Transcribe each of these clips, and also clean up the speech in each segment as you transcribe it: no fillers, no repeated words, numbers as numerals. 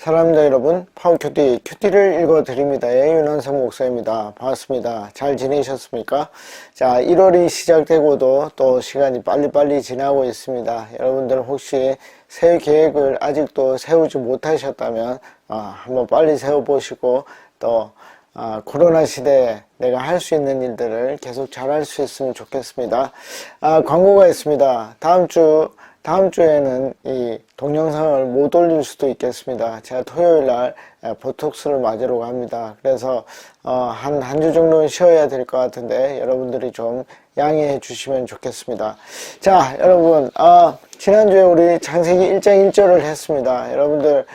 사랑합니다 여러분. 큐티를 읽어드립니다의 윤한성 목사입니다. 반갑습니다. 잘 지내셨습니까? 자, 1월이 시작되고도 또 시간이 빨리빨리 지나고 있습니다. 여러분들 혹시 새 계획을 아직도 세우지 못하셨다면 한번 빨리 세워보시고 또 코로나 시대에 내가 할 수 있는 일들을 계속 잘할 수 있으면 좋겠습니다. 광고가 있습니다. 다음 주에는 이 동영상을 못 올릴 수도 있겠습니다. 제가 토요일 날 보톡스를 맞으러 갑니다. 그래서 한 주 정도는 쉬어야 될 것 같은데 여러분들이 좀 양해해 주시면 좋겠습니다. 자, 여러분, 지난주에 우리 창세기 1장 1절을 했습니다. 여러분들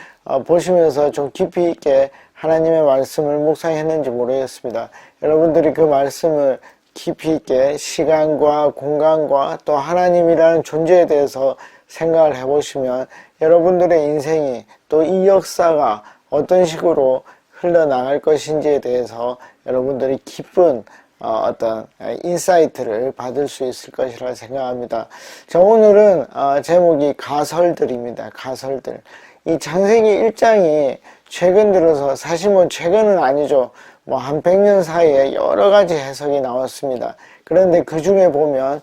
보시면서 좀 깊이 있게 하나님의 말씀을 묵상했는지 모르겠습니다. 여러분들이 그 말씀을 깊이 있게 시간과 공간과 또 하나님이라는 존재에 대해서 생각을 해보시면 여러분들의 인생이 또 이 역사가 어떤 식으로 흘러나갈 것인지에 대해서 여러분들이 기쁜 어떤 인사이트를 받을 수 있을 것이라 생각합니다. 자, 오늘은 제목이 가설들입니다. 가설들. 이 창세기 1장이 최근 들어서 사실 최근은 아니죠. 한 100년 사이에 여러 가지 해석이 나왔습니다. 그런데 그 중에 보면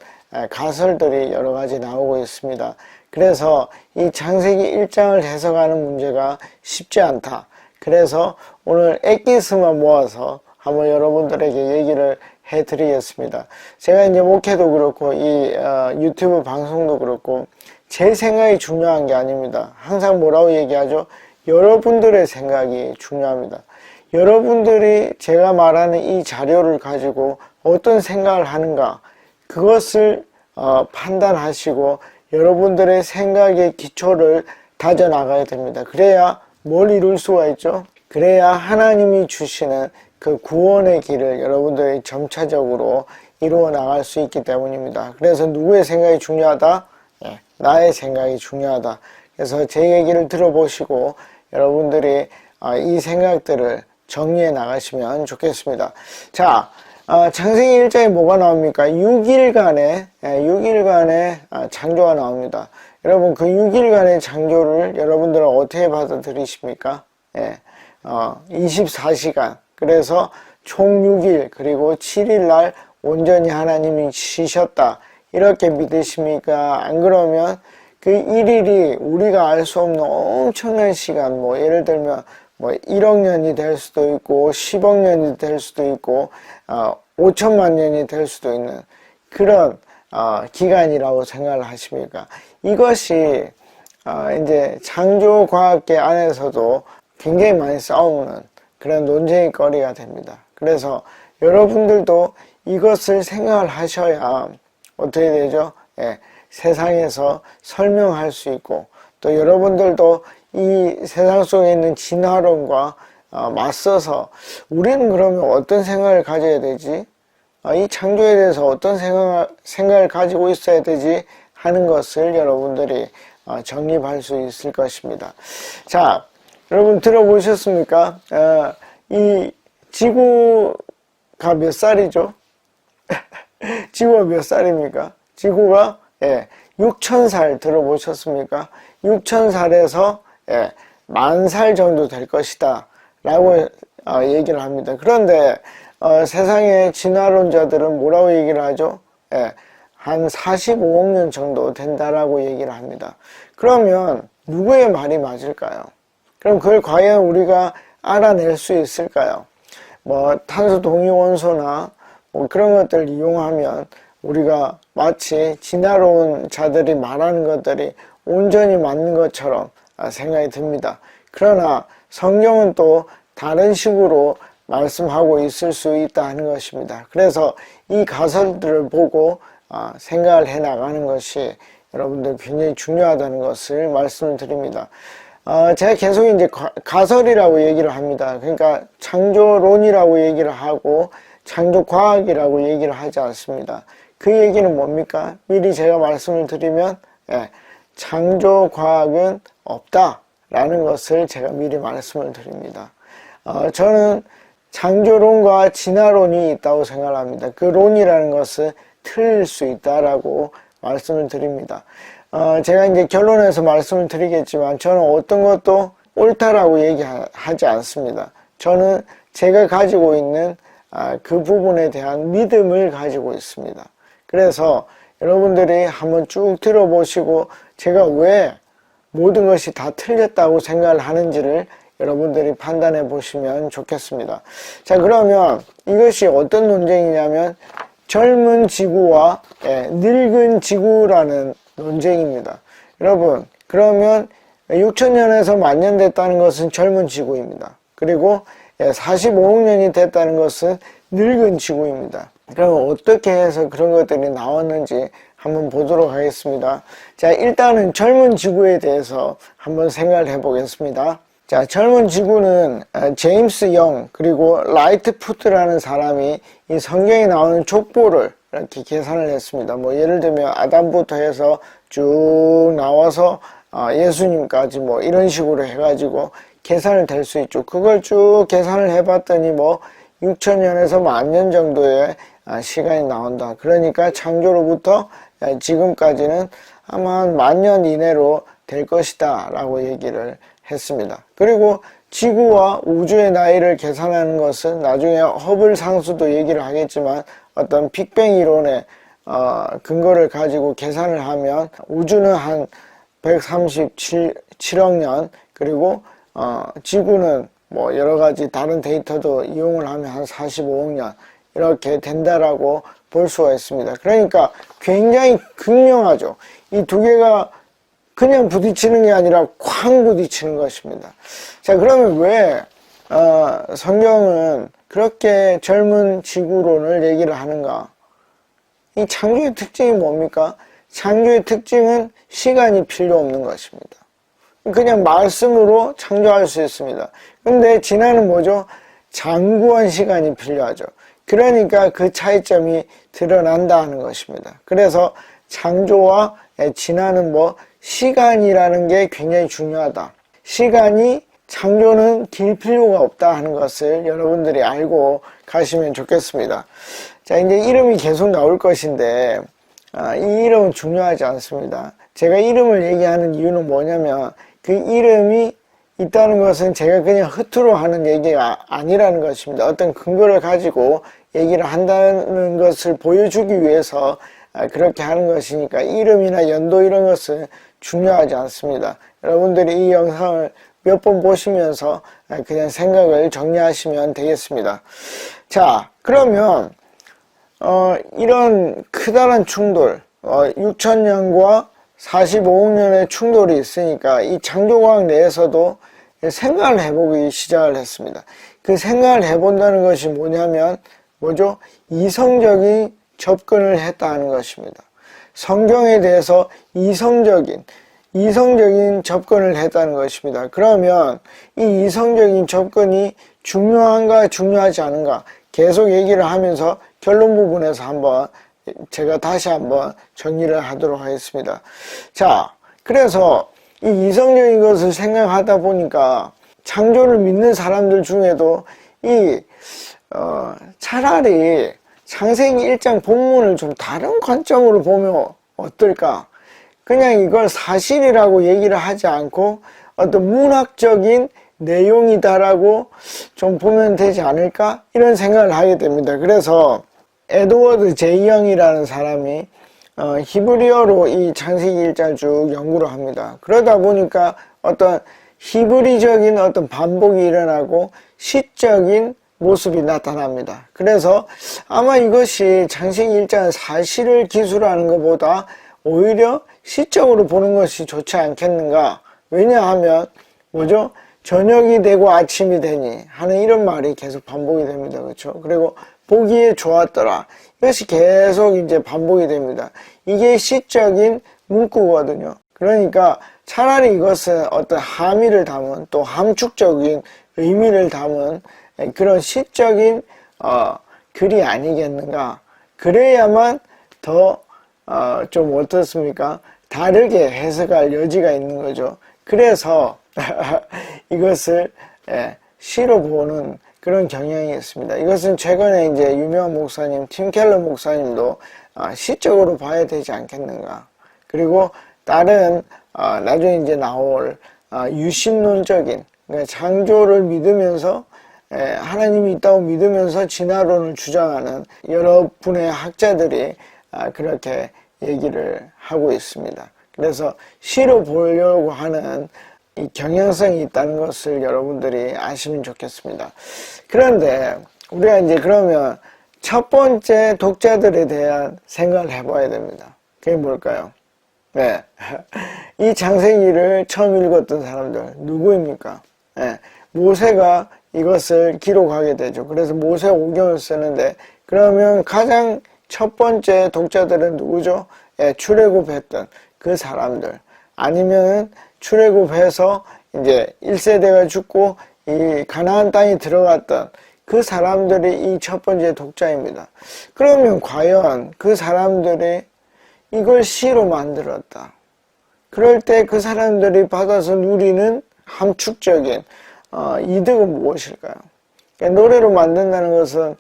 가설들이 여러 가지 나오고 있습니다. 그래서 이 창세기 1장을 해석하는 문제가 쉽지 않다. 그래서 오늘 엑기스만 모아서 한번 여러분들에게 얘기를 해드리겠습니다. 제가 이제 목회도 그렇고 이 유튜브 방송도 그렇고 제 생각이 중요한 게 아닙니다. 항상 뭐라고 얘기하죠? 여러분들의 생각이 중요합니다. 여러분들이 제가 말하는 이 자료를 가지고 어떤 생각을 하는가, 그것을 판단하시고 여러분들의 생각의 기초를 다져나가야 됩니다. 그래야 뭘 이룰 수가 있죠? 그래야 하나님이 주시는 그 구원의 길을 여러분들이 점차적으로 이루어 나갈 수 있기 때문입니다. 그래서 누구의 생각이 중요하다? 나의 생각이 중요하다. 그래서 제 얘기를 들어보시고 여러분들이 이 생각들을 정리해 나가시면 좋겠습니다. 자, 창세기 1장에 뭐가 나옵니까? 6일간의 창조가 나옵니다. 여러분, 그 6일간의 창조를 여러분들은 어떻게 받아들이십니까? 24시간. 그래서 총 6일, 그리고 7일날 온전히 하나님이 쉬셨다. 이렇게 믿으십니까? 안 그러면 그 1일이 우리가 알 수 없는 엄청난 시간, 예를 들면 1억 년이 될 수도 있고 10억 년이 될 수도 있고 5천만 년이 될 수도 있는 그런 기간이라고 생각을 하십니까? 이것이 이제 창조과학계 안에서도 굉장히 많이 싸우는 그런 논쟁의 거리가 됩니다. 그래서 여러분들도 이것을 생각을 하셔야 어떻게 되죠? 세상에서 설명할 수 있고 또 여러분들도 이 세상 속에 있는 진화론과 맞서서 우리는 그러면 어떤 생각을 가져야 되지? 이 창조에 대해서 어떤 생각을 가지고 있어야 되지? 하는 것을 여러분들이 정립할 수 있을 것입니다. 자, 여러분 들어보셨습니까? 이 지구가 몇 살이죠? 지구가 몇 살입니까? 지구가 6,000살 들어보셨습니까? 6,000살에서 10,000살 정도 될 것이다 라고 얘기를 합니다. 그런데 세상의 진화론자들은 뭐라고 얘기를 하죠? 한 45억 년 정도 된다라고 얘기를 합니다. 그러면 누구의 말이 맞을까요? 그럼 그걸 과연 우리가 알아낼 수 있을까요? 탄소 동위원소나 그런 것들을 이용하면 우리가 마치 진화론자들이 말하는 것들이 온전히 맞는 것처럼 생각이 듭니다. 그러나 성경은 또 다른 식으로 말씀하고 있을 수 있다 하는 것입니다. 그래서 이 가설들을 보고 생각을 해 나가는 것이 여러분들 굉장히 중요하다는 것을 말씀을 드립니다. 제가 계속 이제 가설이라고 얘기를 합니다. 그러니까 창조론이라고 얘기를 하고 창조과학이라고 얘기를 하지 않습니다. 그 얘기는 뭡니까? 미리 제가 말씀을 드리면 창조과학은 없다라는 것을 제가 미리 말씀을 드립니다. 저는 창조론과 진화론이 있다고 생각합니다. 그 론이라는 것은 틀릴 수 있다라고 말씀을 드립니다. 제가 이제 결론에서 말씀을 드리겠지만 저는 어떤 것도 옳다라고 얘기하지 않습니다. 저는 제가 가지고 있는 그 부분에 대한 믿음을 가지고 있습니다. 그래서 여러분들이 한번 쭉 들어보시고 제가 왜 모든 것이 다 틀렸다고 생각을 하는지를 여러분들이 판단해 보시면 좋겠습니다. 자, 그러면 이것이 어떤 논쟁이냐면 젊은 지구와 늙은 지구라는 논쟁입니다. 여러분, 그러면 6천년에서 만년 됐다는 것은 젊은 지구입니다. 그리고 45억 년이 됐다는 것은 늙은 지구입니다. 그럼 어떻게 해서 그런 것들이 나왔는지 한번 보도록 하겠습니다. 자, 일단은 젊은 지구에 대해서 한번 생각을 해보겠습니다. 자, 젊은 지구는 제임스 영 그리고 라이트푸트라는 사람이 이 성경에 나오는 족보를 이렇게 계산을 했습니다. 뭐 예를 들면 아담부터 해서 쭉 나와서 예수님까지 뭐 이런 식으로 해가지고 계산을 될 수 있죠. 그걸 쭉 계산을 해봤더니 뭐 6천년에서 만년 정도의 시간이 나온다. 그러니까 창조로부터 지금까지는 아마 만년 이내로 될 것이다 라고 얘기를 했습니다. 그리고 지구와 우주의 나이를 계산하는 것은 나중에 허블 상수도 얘기를 하겠지만 어떤 빅뱅 이론의 근거를 가지고 계산을 하면 우주는 한 137억 년 그리고 지구는 뭐 여러 가지 다른 데이터도 이용을 하면 한 45억 년 이렇게 된다라고 볼 수가 있습니다. 그러니까 굉장히 극명하죠. 이 두 개가 그냥 부딪히는 게 아니라 쾅 부딪히는 것입니다. 자, 그러면 왜 성경은 그렇게 젊은 지구론을 얘기를 하는가? 이 창조의 특징이 뭡니까? 창조의 특징은 시간이 필요 없는 것입니다. 그냥 말씀으로 창조할 수 있습니다. 근데 진화는 뭐죠? 장구한 시간이 필요하죠. 그러니까 그 차이점이 드러난다는 것입니다. 그래서 창조와 진화는 뭐 시간이라는 게 굉장히 중요하다. 시간이 창조는 길 필요가 없다 하는 것을 여러분들이 알고 가시면 좋겠습니다. 자, 이제 이름이 계속 나올 것인데 이 이름은 중요하지 않습니다. 제가 이름을 얘기하는 이유는 뭐냐면 그 이름이 있다는 것은 제가 그냥 허투루 하는 얘기가 아니라는 것입니다. 어떤 근거를 가지고 얘기를 한다는 것을 보여주기 위해서 그렇게 하는 것이니까 이름이나 연도 이런 것은 중요하지 않습니다. 여러분들이 이 영상을 몇 번 보시면서 그냥 생각을 정리하시면 되겠습니다. 자, 그러면 이런 크다란 충돌 6천년과 45억 년의 충돌이 있으니까 이 창조과학 내에서도 생각을 해보기 시작을 했습니다. 그 생각을 해본다는 것이 뭐냐면 뭐죠? 이성적인 접근을 했다는 것입니다. 성경에 대해서 이성적인 접근을 했다는 것입니다. 그러면 이 이성적인 접근이 중요한가 중요하지 않은가 계속 얘기를 하면서 결론 부분에서 제가 다시 한번 정리를 하도록 하겠습니다. 자, 그래서 이 이성적인 것을 생각하다 보니까 창조를 믿는 사람들 중에도 차라리 창세기 1장 본문을 좀 다른 관점으로 보면 어떨까? 그냥 이걸 사실이라고 얘기를 하지 않고 어떤 문학적인 내용이다라고 좀 보면 되지 않을까? 이런 생각을 하게 됩니다. 그래서 에드워드 제이 영이라는 사람이 히브리어로 이 창세기 1장 쭉 연구를 합니다. 그러다 보니까 어떤 히브리적인 어떤 반복이 일어나고 시적인 모습이 나타납니다. 그래서 아마 이것이 창세기 1장 사실을 기술하는 것보다 오히려 시적으로 보는 것이 좋지 않겠는가? 왜냐하면 뭐죠? 저녁이 되고 아침이 되니 하는 이런 말이 계속 반복이 됩니다. 그렇죠? 그리고 보기에 좋았더라. 이것이 계속 이제 반복이 됩니다. 이게 시적인 문구거든요. 그러니까 차라리 이것은 어떤 함의를 담은 또 함축적인 의미를 담은 그런 시적인 글이 아니겠는가. 그래야만 더 좀 어떻습니까? 다르게 해석할 여지가 있는 거죠. 그래서 이것을 시로 보는 그런 경향이 있습니다. 이것은 최근에 이제 유명한 목사님 팀 켈러 목사님도 시적으로 봐야 되지 않겠는가. 그리고 다른 나중에 이제 나올 유신론적인, 그러니까 창조를 믿으면서 하나님이 있다고 믿으면서 진화론을 주장하는 여러 분의 학자들이 그렇게 얘기를 하고 있습니다. 그래서 시로 보려고 하는 이 경향성이 있다는 것을 여러분들이 아시면 좋겠습니다. 그런데 우리가 이제 그러면 첫 번째 독자들에 대한 생각을 해봐야 됩니다. 그게 뭘까요? 네. 이 창세기를 처음 읽었던 사람들 누구입니까? 네. 모세가 이것을 기록하게 되죠. 그래서 모세오경을 쓰는데, 그러면 가장 첫 번째 독자들은 누구죠? 출애굽했던 그 사람들, 아니면 출애굽해서 이제 1세대가 죽고 이 가나안 땅에 들어갔던 그 사람들이 이 첫 번째 독자입니다. 그러면 과연 그 사람들이 이걸 시로 만들었다. 그럴 때 그 사람들이 받아서 누리는 함축적인 이득은 무엇일까요? 그러니까 노래로 만든다는 것은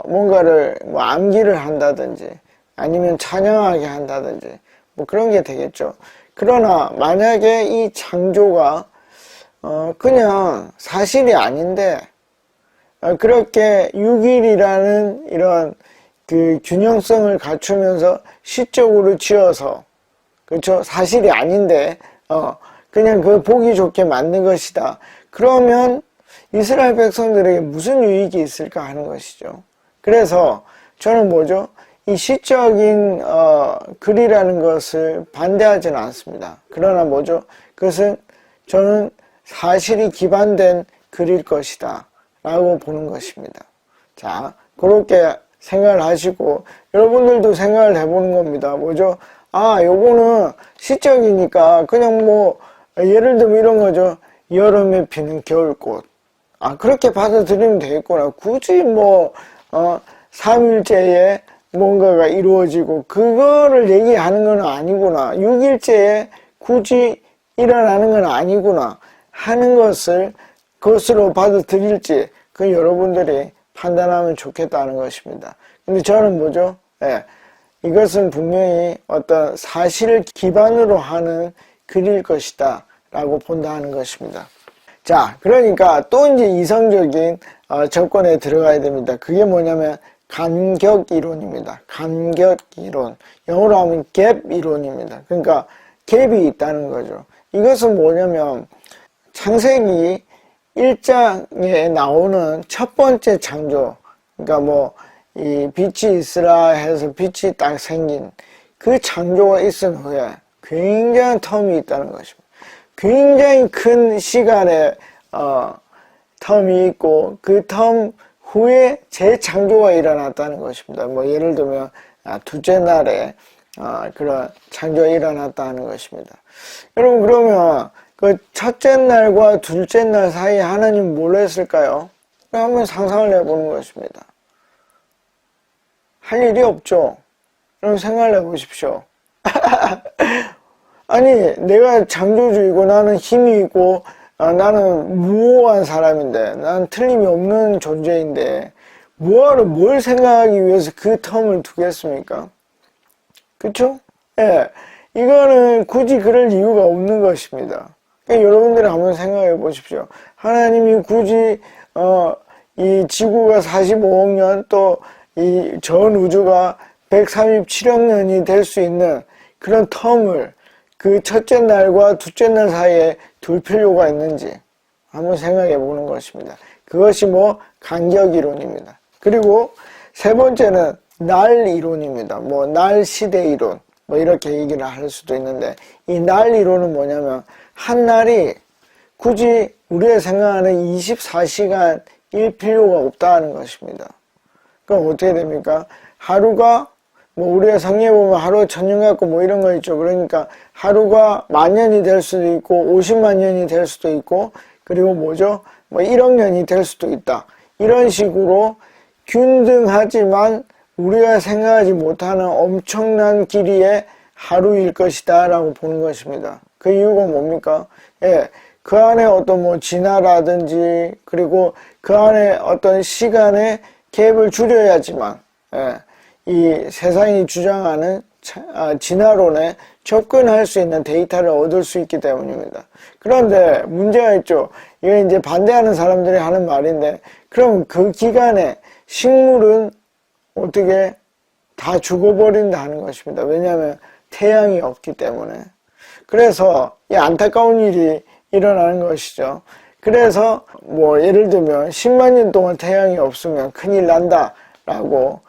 뭔가를 뭐 암기를 한다든지 아니면 찬양하게 한다든지 뭐 그런 게 되겠죠. 그러나 만약에 이 창조가 그냥 사실이 아닌데 그렇게 6일이라는 이런 그 균형성을 갖추면서 시적으로 지어서, 그렇죠? 사실이 아닌데 그냥 그 보기 좋게 만든 것이다. 그러면 이스라엘 백성들에게 무슨 유익이 있을까 하는 것이죠. 그래서 저는 뭐죠? 이 시적인 글이라는 것을 반대하지는 않습니다. 그러나 뭐죠? 그것은 저는 사실이 기반된 글일 것이다 라고 보는 것입니다. 자, 그렇게 생각을 하시고 여러분들도 생각을 해보는 겁니다. 뭐죠? 요거는 시적이니까 그냥 뭐 예를 들면 이런 거죠. 여름에 피는 겨울꽃. 그렇게 받아들이면 되겠구나. 굳이 뭐 3일째에 뭔가가 이루어지고 그거를 얘기하는 건 아니구나. 6일째에 굳이 일어나는 건 아니구나 하는 것을 그것으로 받아들일지 그 여러분들이 판단하면 좋겠다는 것입니다. 근데 저는 뭐죠? 이것은 분명히 어떤 사실을 기반으로 하는 글일 것이다 라고 본다 하는 것입니다. 자, 그러니까 또 이제 이성적인 접근에 들어가야 됩니다. 그게 뭐냐면 간격이론입니다. 간격이론. 영어로 하면 갭 이론입니다. 그러니까 갭이 있다는 거죠. 이것은 뭐냐면 창세기 1장에 나오는 첫 번째 창조, 그러니까 뭐 이 빛이 있으라 해서 빛이 딱 생긴 그 창조가 있은 후에 굉장한 텀이 있다는 것입니다. 굉장히 큰 시간의 텀이 있고 그 텀 후에 재창조가 일어났다는 것입니다. 뭐 예를 들면 둘째 날에 그런 창조가 일어났다는 것입니다. 여러분, 그러면 그 첫째 날과 둘째 날 사이에 하나님 뭘 했을까요? 한번 상상을 해보는 것입니다. 할 일이 없죠. 그럼 생각을 해보십시오. 아니, 내가 창조주이고 나는 힘이 있고 나는 무오한 사람인데, 나는 틀림이 없는 존재인데 뭐하러 뭘 생각하기 위해서 그 텀을 두겠습니까? 그쵸? 예, 이거는 굳이 그럴 이유가 없는 것입니다. 그러니까 여러분들이 한번 생각해 보십시오. 하나님이 굳이 이 지구가 45억 년 또 이 전 우주가 137억 년이 될 수 있는 그런 텀을 그 첫째 날과 둘째 날 사이에 둘 필요가 있는지 한번 생각해 보는 것입니다. 그것이 뭐 간격 이론입니다. 그리고 세 번째는 날 이론입니다. 뭐 날 시대 이론 뭐 이렇게 얘기를 할 수도 있는데, 이 날 이론은 뭐냐면 한 날이 굳이 우리가 생각하는 24시간일 필요가 없다는 것입니다. 그럼 어떻게 됩니까? 하루가 뭐 우리가 성경에 보면 하루가 천년 같고 뭐 이런 거 있죠. 그러니까 하루가 만년이 될 수도 있고 50만 년이 될 수도 있고, 그리고 뭐죠? 뭐 1억 년이 될 수도 있다. 이런 식으로 균등하지만 우리가 생각하지 못하는 엄청난 길이의 하루일 것이다 라고 보는 것입니다. 그 이유가 뭡니까? 그 안에 어떤 뭐 진화라든지 그리고 그 안에 어떤 시간의 갭을 줄여야지만 이 세상이 주장하는 진화론에 접근할 수 있는 데이터를 얻을 수 있기 때문입니다. 그런데 문제가 있죠. 이게 이제 반대하는 사람들이 하는 말인데, 그럼 그 기간에 식물은 어떻게 다 죽어버린다는 것입니다. 왜냐하면 태양이 없기 때문에. 그래서 이 안타까운 일이 일어나는 것이죠. 그래서 뭐 예를 들면 10만 년 동안 태양이 없으면 큰일 난다 라고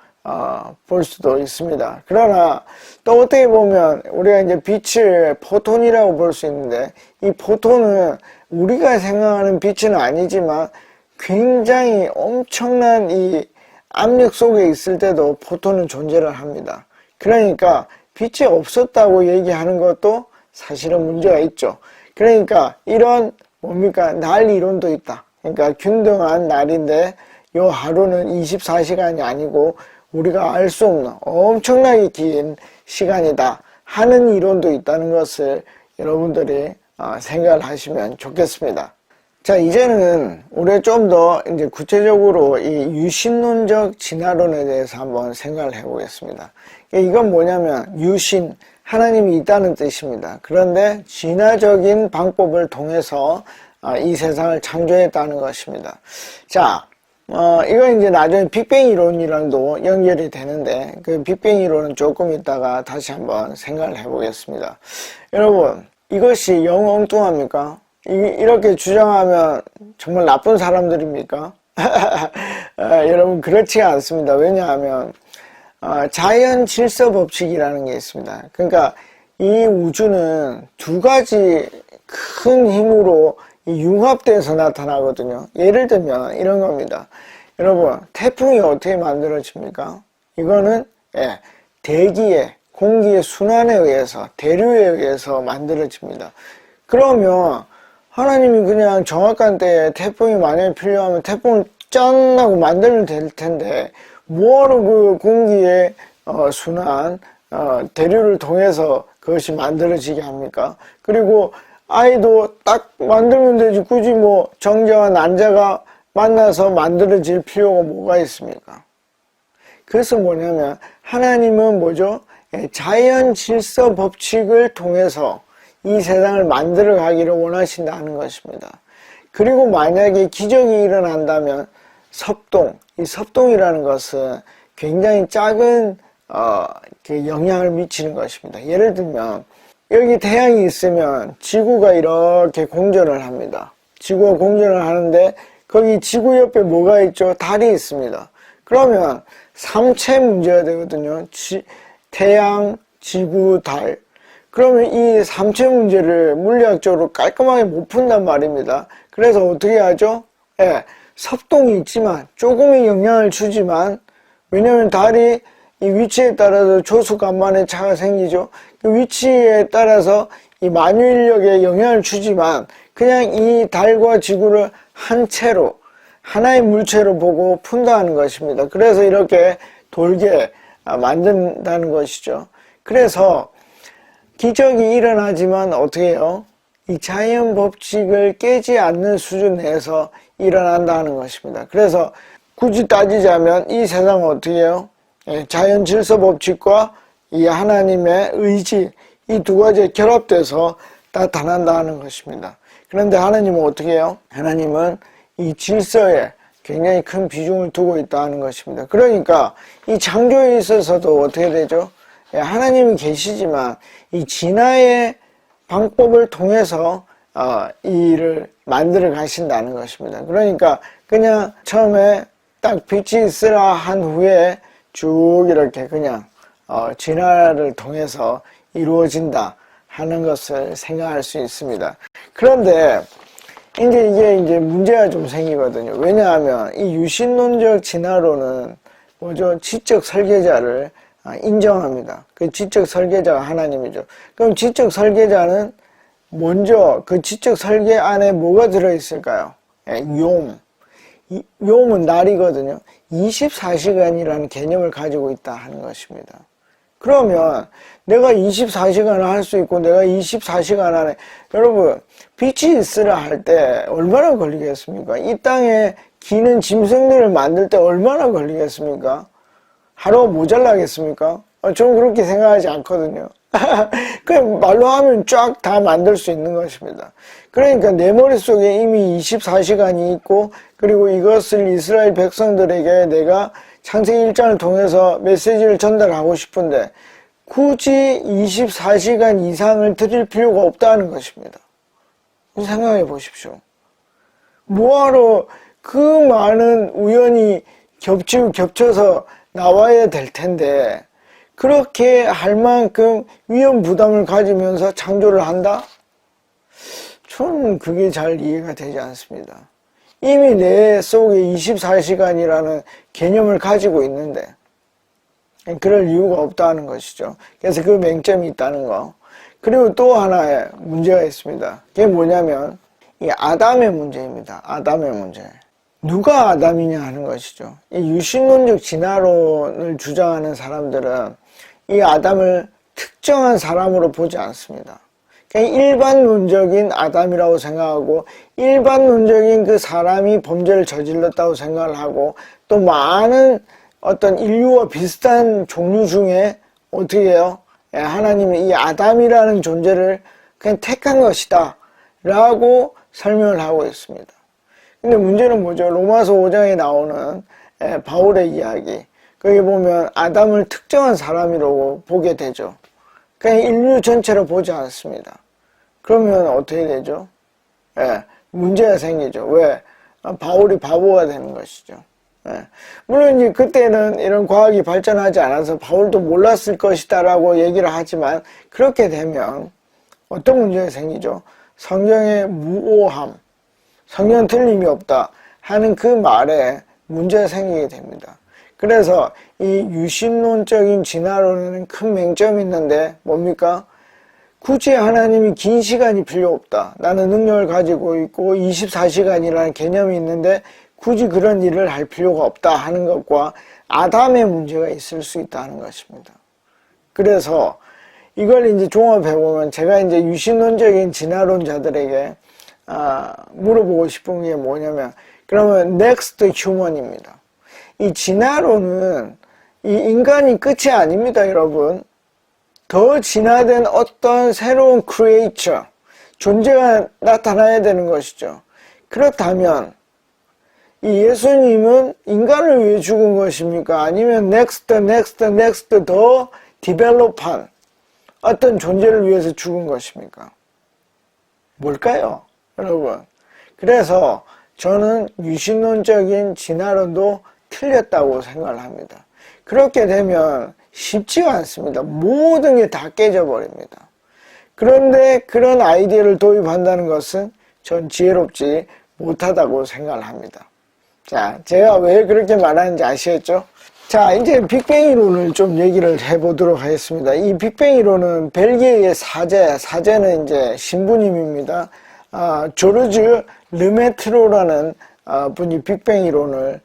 볼 수도 있습니다. 그러나 또 어떻게 보면 우리가 이제 빛을 포톤이라고 볼 수 있는데, 이 포톤은 우리가 생각하는 빛은 아니지만 굉장히 엄청난 이 압력 속에 있을 때도 포톤은 존재를 합니다. 그러니까 빛이 없었다고 얘기하는 것도 사실은 문제가 있죠. 그러니까 이런 뭡니까? 날 이론도 있다. 그러니까 균등한 날인데 요 하루는 24시간이 아니고 우리가 알 수 없는 엄청나게 긴 시간이다 하는 이론도 있다는 것을 여러분들이 생각을 하시면 좋겠습니다. 자, 이제는 우리가 좀 더 이제 구체적으로 이 유신론적 진화론에 대해서 한번 생각을 해보겠습니다. 이건 뭐냐면 유신, 하나님이 있다는 뜻입니다. 그런데 진화적인 방법을 통해서 이 세상을 창조했다는 것입니다. 자, 이건 이제 나중에 빅뱅 이론이랑도 연결이 되는데, 그 빅뱅 이론은 조금 있다가 다시 한번 생각을 해보겠습니다. 여러분, 이것이 영 엉뚱합니까? 이렇게 주장하면 정말 나쁜 사람들입니까? 여러분, 그렇지가 않습니다. 왜냐하면 자연 질서 법칙이라는 게 있습니다. 그러니까 이 우주는 두 가지 큰 힘으로 융합돼서 나타나거든요. 예를 들면 이런 겁니다. 여러분, 태풍이 어떻게 만들어집니까? 이거는 대기의, 공기의 순환에 의해서, 대류에 의해서 만들어집니다. 그러면 하나님이 그냥 정확한 때에 태풍이 만약에 필요하면 태풍을 짠 하고 만들면 될 텐데, 뭐하러 그 공기의 순환, 대류를 통해서 그것이 만들어지게 합니까? 그리고 아이도 딱 만들면 되지, 굳이 뭐 정자와 난자가 만나서 만들어질 필요가 뭐가 있습니까? 그래서 뭐냐면 하나님은 뭐죠? 자연 질서 법칙을 통해서 이 세상을 만들어 가기를 원하신다는 것입니다. 그리고 만약에 기적이 일어난다면 섭동, 이 섭동이라는 것은 굉장히 작은 영향을 미치는 것입니다. 예를 들면 여기 태양이 있으면 지구가 이렇게 공전을 합니다. 지구가 공전을 하는데 거기 지구 옆에 뭐가 있죠? 달이 있습니다. 그러면 삼체 문제가 되거든요. 태양, 지구, 달. 그러면 이 삼체 문제를 물리학적으로 깔끔하게 못 푼단 말입니다. 그래서 어떻게 하죠? 섭동이 있지만 조금의 영향을 주지만, 왜냐하면 달이 이 위치에 따라서 조수간만의 차가 생기죠. 그 위치에 따라서 이 만유인력에 영향을 주지만 그냥 이 달과 지구를 한 채로, 하나의 물체로 보고 푼다는 것입니다. 그래서 이렇게 돌게 만든다는 것이죠. 그래서 기적이 일어나지만 어떻게 해요? 이 자연 법칙을 깨지 않는 수준 내에서 일어난다는 것입니다. 그래서 굳이 따지자면 이 세상은 어떻게 해요? 자연 질서 법칙과 이 하나님의 의지, 이 두 가지가 결합돼서 나타난다는 것입니다. 그런데 하나님은 어떻게 해요? 하나님은 이 질서에 굉장히 큰 비중을 두고 있다는 것입니다. 그러니까 이 창조에 있어서도 어떻게 되죠? 하나님이 계시지만 이 진화의 방법을 통해서 이 일을 만들어 가신다는 것입니다. 그러니까 그냥 처음에 딱 빛이 있으라 한 후에 쭉 이렇게 그냥 진화를 통해서 이루어진다 하는 것을 생각할 수 있습니다. 그런데 이게 문제가 좀 생기거든요. 왜냐하면 이 유신론적 진화론은 뭐죠? 지적 설계자를 인정합니다. 그 지적 설계자가 하나님이죠. 그럼 지적 설계자는 먼저 그 지적 설계 안에 뭐가 들어있을까요? 욤은 날이거든요. 24시간이라는 개념을 가지고 있다 하는 것입니다. 그러면 내가 24시간을 할 수 있고 내가 24시간 안에, 여러분, 빛이 있으라 할 때 얼마나 걸리겠습니까? 이 땅에 기는 짐승들을 만들 때 얼마나 걸리겠습니까? 하루가 모자라겠습니까? 저는 그렇게 생각하지 않거든요. 그냥 말로 하면 쫙 다 만들 수 있는 것입니다. 그러니까 내 머릿속에 이미 24시간이 있고, 그리고 이것을 이스라엘 백성들에게 내가 창세기 1장을 통해서 메시지를 전달하고 싶은데 굳이 24시간 이상을 드릴 필요가 없다는 것입니다. 생각해 보십시오. 뭐하러 그 많은 우연히 겹쳐서 나와야 될 텐데 그렇게 할 만큼 위험 부담을 가지면서 창조를 한다? 저는 그게 잘 이해가 되지 않습니다. 이미 내 속에 24시간이라는 개념을 가지고 있는데 그럴 이유가 없다는 것이죠. 그래서 그 맹점이 있다는 거. 그리고 또 하나의 문제가 있습니다. 그게 뭐냐면 이 아담의 문제입니다. 아담의 문제. 누가 아담이냐 하는 것이죠. 이 유신론적 진화론을 주장하는 사람들은 이 아담을 특정한 사람으로 보지 않습니다. 그냥 일반론적인 아담이라고 생각하고 일반론적인 그 사람이 범죄를 저질렀다고 생각을 하고 또 많은 어떤 인류와 비슷한 종류 중에 어떻게 해요? 하나님은 이 아담이라는 존재를 그냥 택한 것이다 라고 설명을 하고 있습니다. 근데 문제는 뭐죠? 로마서 5장에 나오는 바울의 이야기, 거기 보면 아담을 특정한 사람이라고 보게 되죠. 그냥 인류 전체로 보지 않습니다. 그러면 어떻게 되죠? 문제가 생기죠. 왜? 바울이 바보가 되는 것이죠. 물론 이제 그때는 이런 과학이 발전하지 않아서 바울도 몰랐을 것이다 라고 얘기를 하지만 그렇게 되면 어떤 문제가 생기죠? 성경의 무오함, 성경 틀림이 없다 하는 그 말에 문제가 생기게 됩니다. 그래서 이 유신론적인 진화론에는 큰 맹점이 있는데 뭡니까? 굳이 하나님이 긴 시간이 필요 없다. 나는 능력을 가지고 있고 24시간이라는 개념이 있는데 굳이 그런 일을 할 필요가 없다 하는 것과 아담의 문제가 있을 수 있다는 것입니다. 그래서 이걸 이제 종합해보면 제가 이제 유신론적인 진화론자들에게 물어보고 싶은 게 뭐냐면 그러면 next human입니다. 이 진화론은 이 인간이 끝이 아닙니다, 여러분. 더 진화된 어떤 새로운 creature, 존재가 나타나야 되는 것이죠. 그렇다면 이 예수님은 인간을 위해 죽은 것입니까? 아니면 next 더 디벨롭한 어떤 존재를 위해서 죽은 것입니까? 뭘까요, 여러분? 그래서 저는 유신론적인 진화론도 틀렸다고 생각을 합니다. 그렇게 되면 쉽지가 않습니다. 모든 게 다 깨져버립니다. 그런데 그런 아이디어를 도입한다는 것은 전 지혜롭지 못하다고 생각을 합니다. 자, 제가 왜 그렇게 말하는지 아시겠죠? 자, 이제 빅뱅 이론을 좀 얘기를 해보도록 하겠습니다. 이 빅뱅 이론은 벨기에의 사제는 이제 신부님입니다. 조르주 르메트로라는 분이 빅뱅 이론을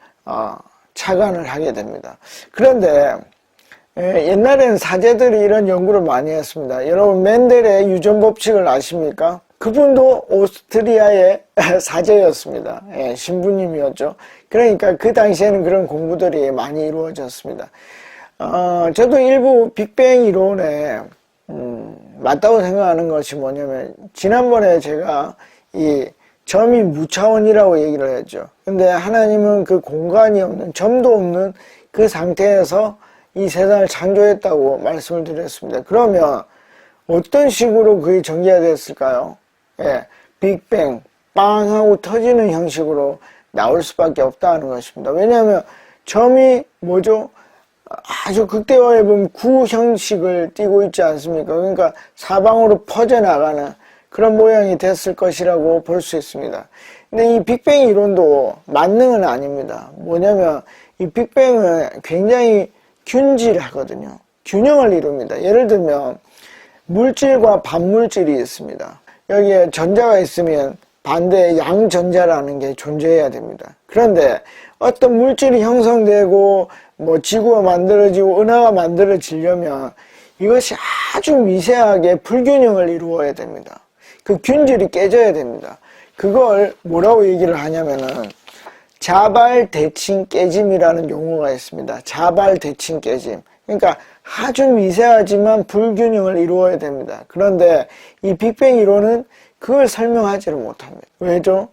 착안을 하게 됩니다. 그런데 옛날에는 사제들이 이런 연구를 많이 했습니다. 여러분 멘델의 유전 법칙을 아십니까? 그분도 오스트리아의 사제였습니다. 신부님이었죠. 그러니까 그 당시에는 그런 공부들이 많이 이루어졌습니다. 저도 일부 빅뱅 이론에 맞다고 생각하는 것이 뭐냐면 지난번에 제가 이 점이 무차원이라고 얘기를 했죠. 근데 하나님은 그 공간이 없는, 점도 없는 그 상태에서 이 세상을 창조했다고 말씀을 드렸습니다. 그러면 어떤 식으로 그게 전개가 됐을까요? 빅뱅, 빵 하고 터지는 형식으로 나올 수밖에 없다는 것입니다. 왜냐하면 점이 뭐죠? 아주 극대화해 보면 구 형식을 띠고 있지 않습니까? 그러니까 사방으로 퍼져나가는 그런 모양이 됐을 것이라고 볼 수 있습니다. 근데 이 빅뱅 이론도 만능은 아닙니다. 뭐냐면 이 빅뱅은 굉장히 균질하거든요. 균형을 이룹니다. 예를 들면 물질과 반물질이 있습니다. 여기에 전자가 있으면 반대에 양전자라는 게 존재해야 됩니다. 그런데 어떤 물질이 형성되고 뭐 지구가 만들어지고 은하가 만들어지려면 이것이 아주 미세하게 불균형을 이루어야 됩니다. 그 균질이 깨져야 됩니다. 그걸 뭐라고 얘기를 하냐면은 자발 대칭 깨짐이라는 용어가 있습니다. 자발 대칭 깨짐. 그러니까 아주 미세하지만 불균형을 이루어야 됩니다. 그런데 이 빅뱅 이론은 그걸 설명하지를 못합니다. 왜죠?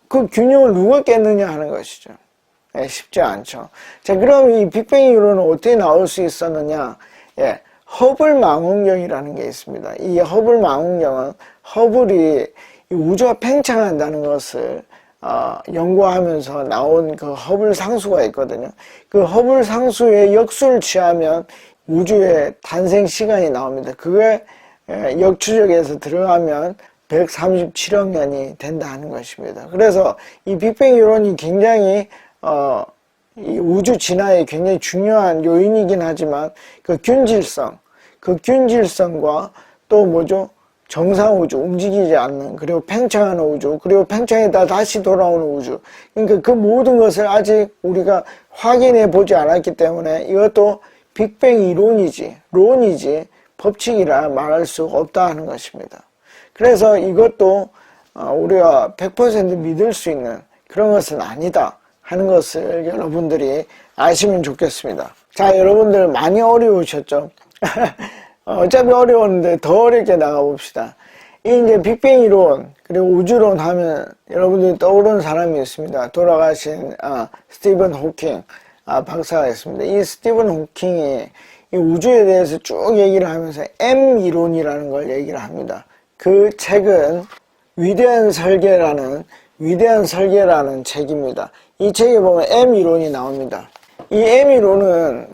그 균형을 누가 깼느냐 하는 것이죠. 예, 쉽지 않죠. 자, 그럼 이 빅뱅 이론은 어떻게 나올 수 있었느냐? 예, 허블 망원경이라는 게 있습니다. 이 허블 망원경은 허블이 우주가 팽창한다는 것을 연구하면서 나온 그 허블 상수가 있거든요. 그 허블 상수의 역수를 취하면 우주의 탄생 시간이 나옵니다. 그게 역추적에서 들어가면 137억 년이 된다는 것입니다. 그래서 이 빅뱅 이론이 굉장히 이 우주 진화에 굉장히 중요한 요인이긴 하지만 그 균질성과 또 뭐죠? 정상 우주, 움직이지 않는, 그리고 팽창하는 우주, 그리고 팽창에다 다시 돌아오는 우주. 그러니까 그 모든 것을 아직 우리가 확인해 보지 않았기 때문에 이것도 빅뱅 이론이지, 법칙이라 말할 수 없다 하는 것입니다. 그래서 이것도 우리가 100% 믿을 수 있는 그런 것은 아니다 하는 것을 여러분들이 아시면 좋겠습니다. 자, 여러분들 많이 어려우셨죠? 어차피 어려웠는데 더 어렵게 나가봅시다. 이 이제 빅뱅 이론 그리고 우주론 하면 여러분들이 떠오르는 사람이 있습니다. 돌아가신 스티븐 호킹 박사가 있습니다. 이 스티븐 호킹이 이 우주에 대해서 쭉 얘기를 하면서 M 이론이라는 걸 얘기를 합니다. 그 책은 위대한 설계라는 책입니다. 이 책에 보면 M 이론이 나옵니다. 이 M 이론은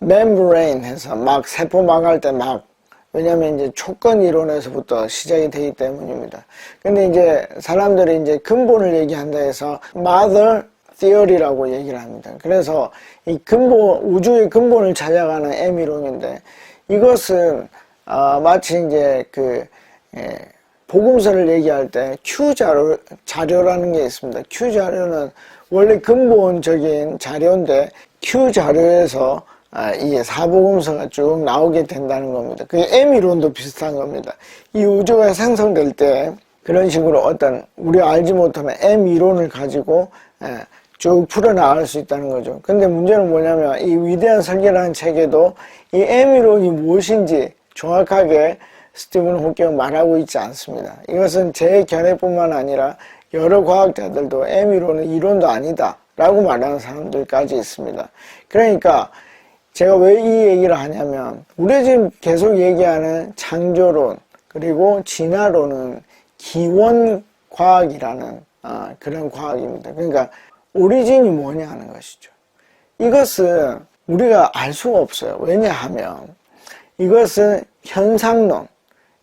멤브레인 해서 세포막 할 때 왜냐면 이제 촉건 이론에서부터 시작이 되기 때문입니다. 근데 이제 사람들이 이제 근본을 얘기한다 해서 Mother Theory라고 얘기를 합니다. 그래서 이 우주의 근본을 찾아가는 M 이론인데 이것은 마치 이제 복음서를 얘기할 때 Q 자료라는 게 있습니다. Q 자료는 원래 근본적인 자료인데 Q 자료에서 이게 사복음서가 쭉 나오게 된다는 겁니다. 그게 M 이론도 비슷한 겁니다. 이 우주가 생성될 때 그런 식으로 어떤 우리가 알지 못하는 M 이론을 가지고 쭉 풀어나갈 수 있다는 거죠. 근데 문제는 뭐냐면 이 위대한 설계라는 책에도 이 M 이론이 무엇인지 정확하게 스티븐 호킹은 말하고 있지 않습니다. 이것은 제 견해뿐만 아니라 여러 과학자들도 M 이론은 이론도 아니다 라고 말하는 사람들까지 있습니다. 그러니까 제가 왜 이 얘기를 하냐면 우리 지금 계속 얘기하는 창조론 그리고 진화론은 기원과학이라는 그런 과학입니다. 그러니까 오리진이 뭐냐 하는 것이죠. 이것은 우리가 알 수가 없어요. 왜냐하면 이것은 현상론,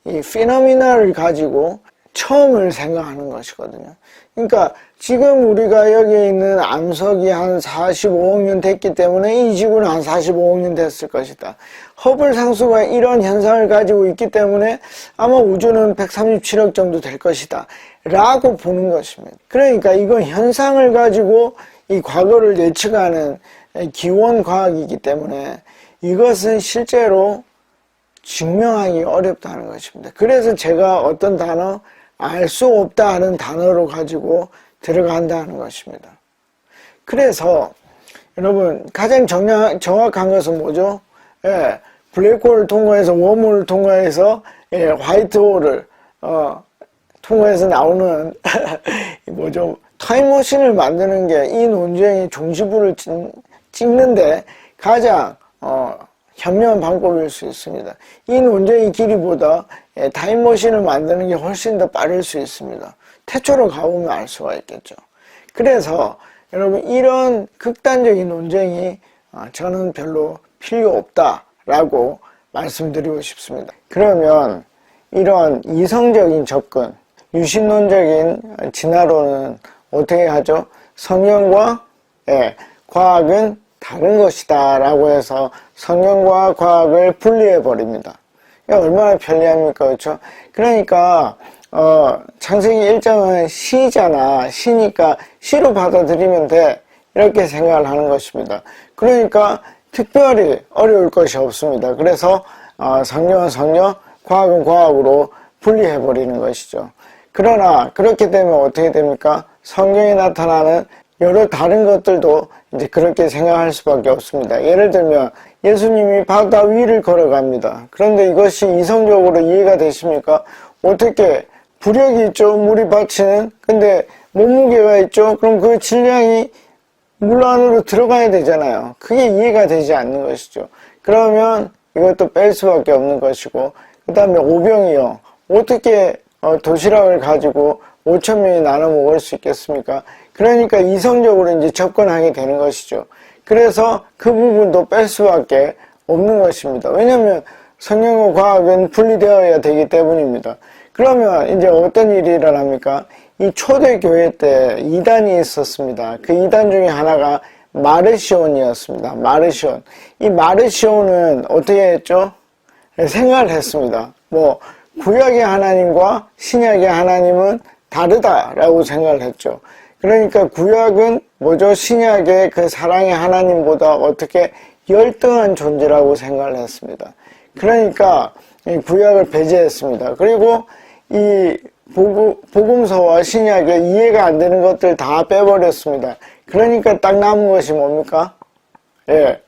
이 피노미나를 가지고 처음을 생각하는 것이거든요. 그러니까 지금 우리가 여기 있는 암석이 한 45억 년 됐기 때문에 이 지구는 한 45억 년 됐을 것이다. 허블 상수가 이런 현상을 가지고 있기 때문에 아마 우주는 137억 정도 될 것이다 라고 보는 것입니다. 그러니까 이건 현상을 가지고 이 과거를 예측하는 기원과학이기 때문에 이것은 실제로 증명하기 어렵다는 것입니다. 그래서 제가 어떤 단어 알 수 없다 하는 단어로 가지고 들어간다는 것입니다. 그래서 여러분 가장 정확한 것은 뭐죠? 블랙홀을 통과해서 웜홀을 통과해서 화이트홀을 통과해서 나오는 뭐죠? 타임머신을 만드는 게 이 논쟁의 종지부를 찍는데 가장 현명한 방법일 수 있습니다. 이 논쟁의 길이보다 타임머신을 만드는 게 훨씬 더 빠를 수 있습니다. 태초로 가보면 알 수가 있겠죠. 그래서 여러분 이런 극단적인 논쟁이 저는 별로 필요 없다라고 말씀드리고 싶습니다. 그러면 이런 이성적인 접근, 유신론적인 진화론은 어떻게 하죠? 성경과 과학은 다른 것이다 라고 해서 성경과 과학을 분리해 버립니다. 얼마나 편리합니까? 그렇죠? 그러니까 창세기 1장은 시잖아. 시니까 시로 받아들이면 돼 이렇게 생각을 하는 것입니다. 그러니까 특별히 어려울 것이 없습니다. 그래서 성경은 성경, 과학은 과학으로 분리해 버리는 것이죠. 그러나 그렇게 되면 어떻게 됩니까? 성경에 나타나는 여러 다른 것들도 이제 그렇게 생각할 수밖에 없습니다. 예를 들면 예수님이 바다 위를 걸어갑니다. 그런데 이것이 이성적으로 이해가 되십니까? 어떻게 부력이 있죠? 물이 받치는. 근데 몸무게가 있죠? 그럼 그 질량이 물 안으로 들어가야 되잖아요. 그게 이해가 되지 않는 것이죠. 그러면 이것도 뺄 수밖에 없는 것이고, 그 다음에 오병이요. 어떻게 도시락을 가지고 5,000명이 나눠 먹을 수 있겠습니까? 그러니까 이성적으로 이제 접근하게 되는 것이죠. 그래서 그 부분도 뺄 수밖에 없는 것입니다. 왜냐하면 성경과 과학은 분리되어야 되기 때문입니다. 그러면 이제 어떤 일이 일어납니까? 이 초대교회 때 이단이 있었습니다. 그 이단 중에 하나가 마르시온이었습니다. 마르시온. 이 마르시온은 어떻게 했죠? 생각을 했습니다. 구약의 하나님과 신약의 하나님은 다르다라고 생각을 했죠. 그러니까 구약은 뭐죠? 신약의 그 사랑의 하나님보다 어떻게 열등한 존재라고 생각을 했습니다. 그러니까 이 구약을 배제했습니다. 그리고 이 복음서와 신약에 이해가 안 되는 것들 다 빼버렸습니다. 그러니까 딱 남은 것이 뭡니까? 예.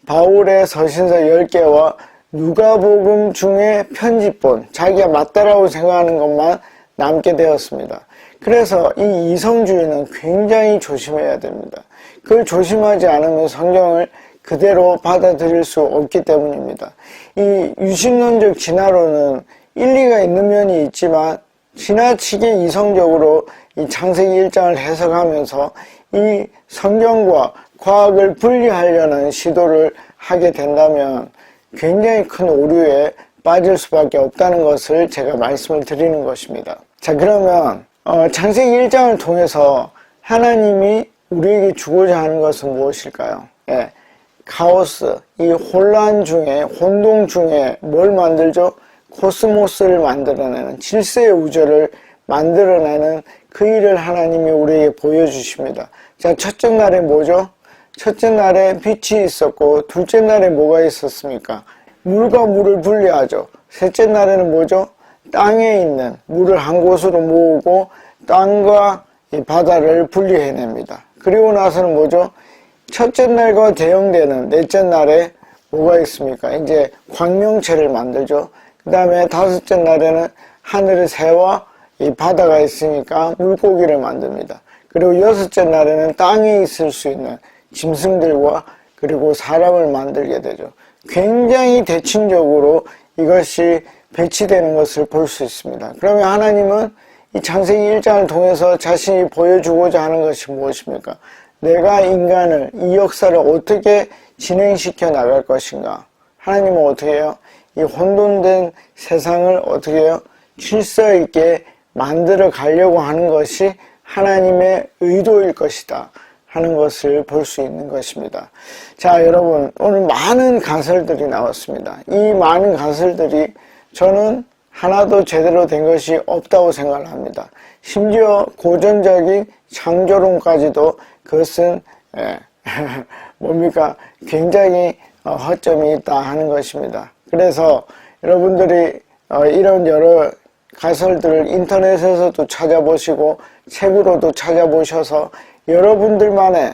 바울의 서신서 10개와 누가복음 중에 편집본, 자기가 맞다라고 생각하는 것만 남게 되었습니다. 그래서 이 이성주의는 굉장히 조심해야 됩니다. 그걸 조심하지 않으면 성경을 그대로 받아들일 수 없기 때문입니다. 이 유신론적 진화론은 일리가 있는 면이 있지만 지나치게 이성적으로 이 창세기 1장을 해석하면서 이 성경과 과학을 분리하려는 시도를 하게 된다면 굉장히 큰 오류에 빠질 수밖에 없다는 것을 제가 말씀을 드리는 것입니다. 자, 그러면 창세기 1장을 통해서 하나님이 우리에게 주고자 하는 것은 무엇일까요? 예, 카오스, 이 혼란 중에, 혼동 중에 뭘 만들죠? 코스모스를 만들어내는, 질서의 우주를 만들어내는 그 일을 하나님이 우리에게 보여주십니다. 자, 첫째 날에 뭐죠? 첫째 날에 빛이 있었고, 둘째 날에 뭐가 있었습니까? 물과 물을 분리하죠. 셋째 날에는 뭐죠? 땅에 있는 물을 한 곳으로 모으고 땅과 이 바다를 분리해냅니다. 그리고 나서는 뭐죠? 첫째 날과 대응되는 넷째 날에 뭐가 있습니까? 이제 광명체를 만들죠. 그 다음에 다섯째 날에는 하늘의 새와 이 바다가 있으니까 물고기를 만듭니다. 그리고 여섯째 날에는 땅에 있을 수 있는 짐승들과 그리고 사람을 만들게 되죠. 굉장히 대칭적으로 이것이 배치되는 것을 볼 수 있습니다. 그러면 하나님은 이 창세기 1장을 통해서 자신이 보여주고자 하는 것이 무엇입니까? 내가 인간을, 이 역사를 어떻게 진행시켜 나갈 것인가? 하나님은 어떻게 해요? 이 혼돈된 세상을 어떻게 해요? 질서 있게 만들어 가려고 하는 것이 하나님의 의도일 것이다 하는 것을 볼 수 있는 것입니다. 자, 여러분, 오늘 많은 가설들이 나왔습니다. 이 많은 가설들이 저는 하나도 제대로 된 것이 없다고 생각을 합니다. 심지어 고전적인 창조론까지도 그것은 뭡니까? 굉장히 허점이 있다 하는 것입니다. 그래서 여러분들이 이런 여러 가설들을 인터넷에서도 찾아보시고 책으로도 찾아보셔서 여러분들만의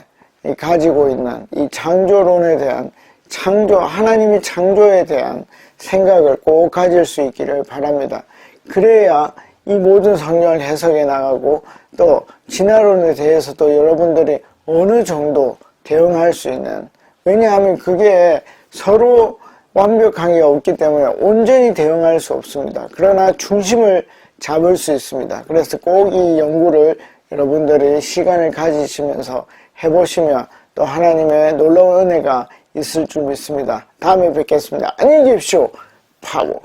가지고 있는 이 창조론에 대한 하나님이 창조에 대한 생각을 꼭 가질 수 있기를 바랍니다. 그래야 이 모든 성경을 해석해 나가고 또 진화론에 대해서도 여러분들이 어느 정도 대응할 수 있는, 왜냐하면 그게 서로 완벽한 게 없기 때문에 온전히 대응할 수 없습니다. 그러나 중심을 잡을 수 있습니다. 그래서 꼭 이 연구를 여러분들이 시간을 가지시면서 해보시면 또 하나님의 놀라운 은혜가 있을 줄 믿습니다. 다음에 뵙겠습니다. 안녕히 계십시오. 파워.